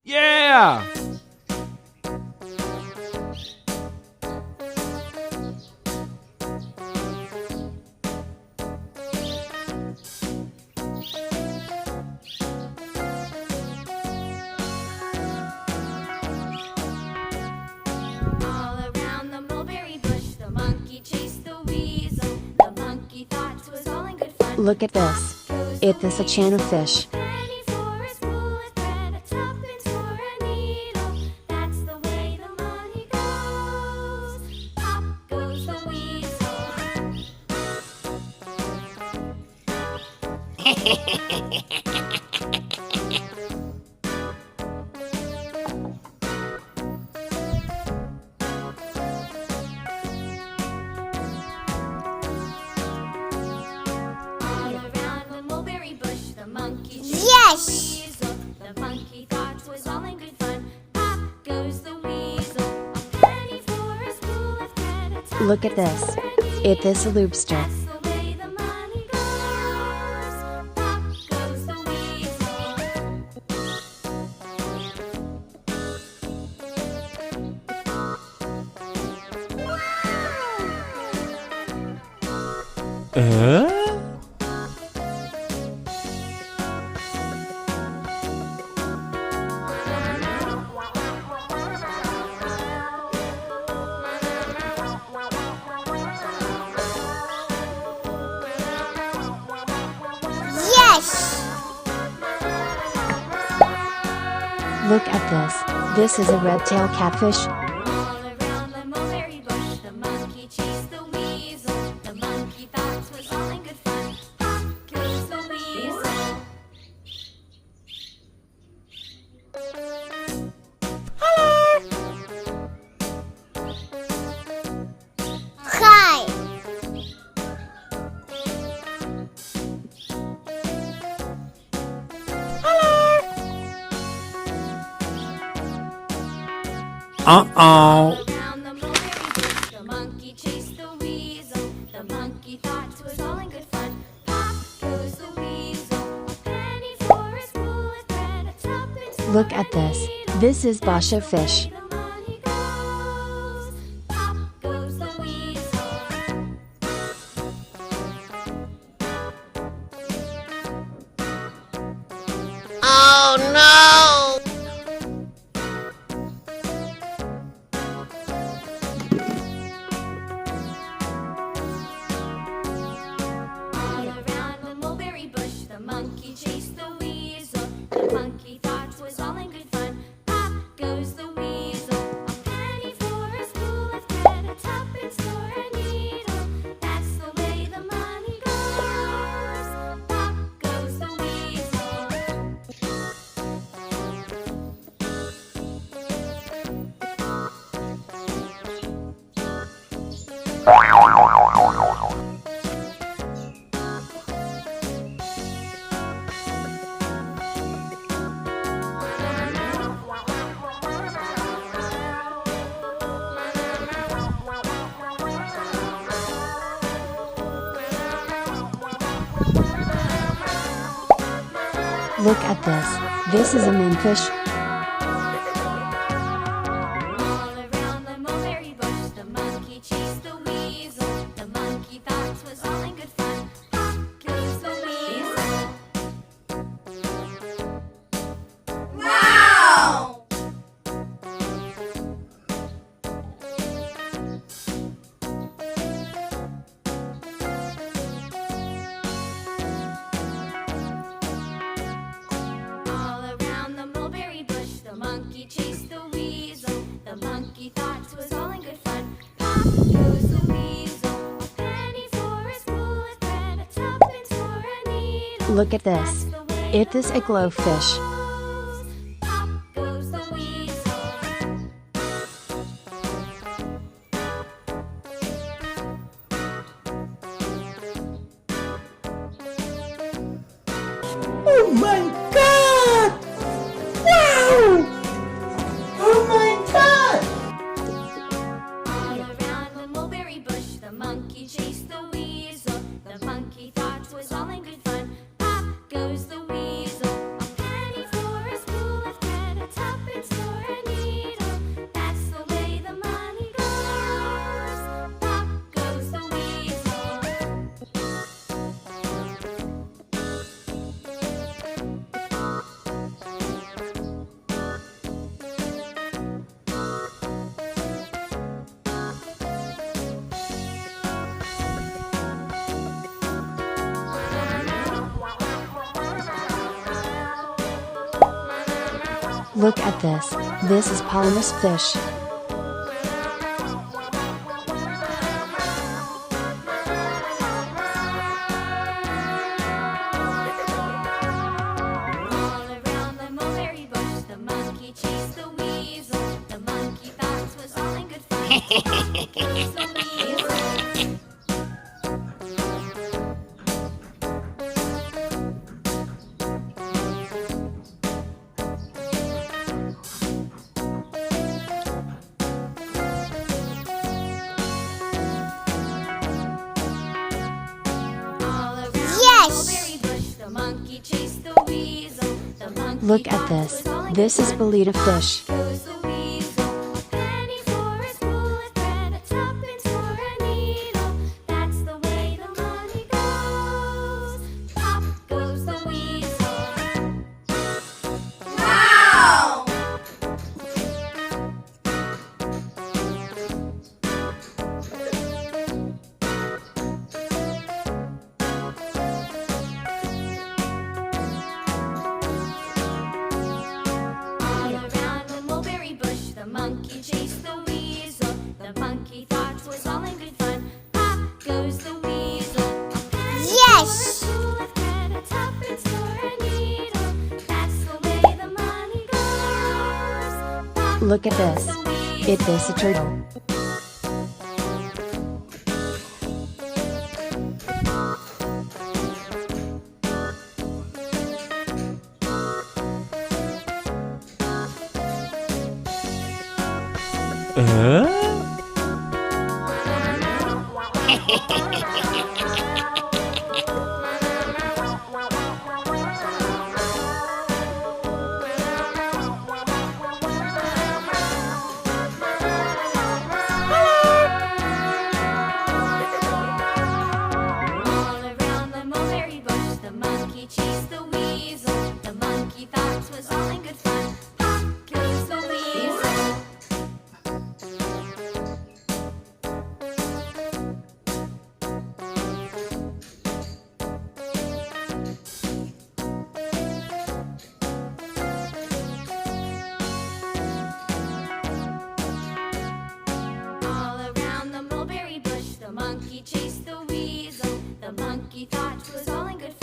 Yeah! All around the mulberry bush, the monkey chased the weasel. The monkey thought it was all in good fun. Look at this. It is a can of fish. Penny for a spool of thread, a tuppence for a needle. That's the way the money goes. Pop goes the weasel. All around the mulberry bush, the monkey chased Yes! the weasel. The monkey thought it was all in good fun. Pop goes the weasel. A penny for a spool of thread, a tuppence Look at this. for a needle. It is a lobster. That's the way the money goes. Pop goes the weasel. Yes! Look at this. This is a red-tailed catfish. All around the mulberry bush, the monkey chased the weasel. The monkey thought it was all in good fun. Pop goes the weasel. Hi! Uh-oh. Around the mulberry bush, the monkey chased the weasel. The monkey thought it was all in good fun. Pop goes the weasel. A penny for a spool of thread, a tuppence for Look at a this. needle. This is Basha fish. The money goes. Pop goes the weasel. Oh no! All around the mulberry bush, the monkey chased the weasel. The monkey thought it was all in good fun. Pop goes the weasel. A penny for a spool of thread, a tuppence for a needle. That's the way the money goes. Pop goes the weasel. Look at this. This is a moonfish. All around the mulberry bush, the monkey chased the weasel. The monkey thought it was all in good fun. Pop goes the weasel. Wow! All around the mulberry bush, the monkey chased the weasel. The monkey thought it was all in good fun. Pop goes the weasel. A penny for a spool of thread, a tuppence for a needle. Look at this. That's the way It the is a glowfish. goes. Pop goes the weasel. Oh my god! Wow! Oh my god! All around the mulberry bush, the monkey chased the weasel. The monkey thought it was all in good fun. Pop goes the weasel. A penny Look at this. This is polymus fish. All around the mulberry bush, the monkey chased the weasel. The monkey thought it was all in good fun. Goes the weasel. All around Yes. the mulberry bush, the monkey chased the weasel. The monkey Look at thought this. it was all in This good is fun. Betta fish. Goes the weasel, a penny for a spool of thread, a tuppence for a needle. That's the way the money goes. Pop goes the weasel. Wow! All around the mulberry bush, the monkey chased the weasel. The monkey thought it was all in good fun. Pop goes the weasel. A penny Yes. for a spool of thread, a tuppence for a needle. That's the way the money goes. Pop Look at goes this. the weasel. It is a turtle. All around the mulberry bush, the monkey chased the weasel. The monkey thought it was all in good fun. Pop goes the weasel. All around the mulberry bush, the monkey chased the weasel. The monkey thought it was all in good